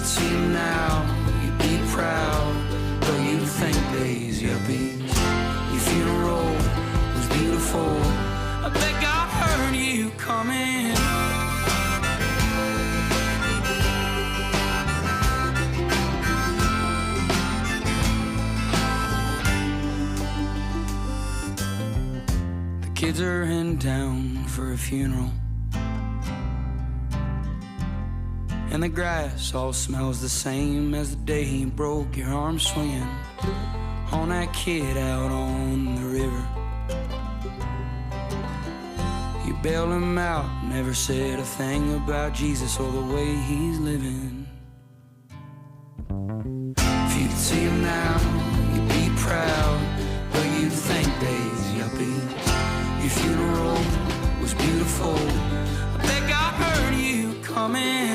you'd see him now, you'd be proud. Though you'd think days, yuppies, your funeral was beautiful. I bet God heard you coming. The kids are in town for a funeral, and the grass all smells the same as the day you broke your arm swinging on that kid out on the river. You bailed him out, never said a thing about Jesus or the way he's living. If you'd see him now, you'd be proud, but you'd think days, yuppies, your funeral was beautiful. I bet God heard you coming.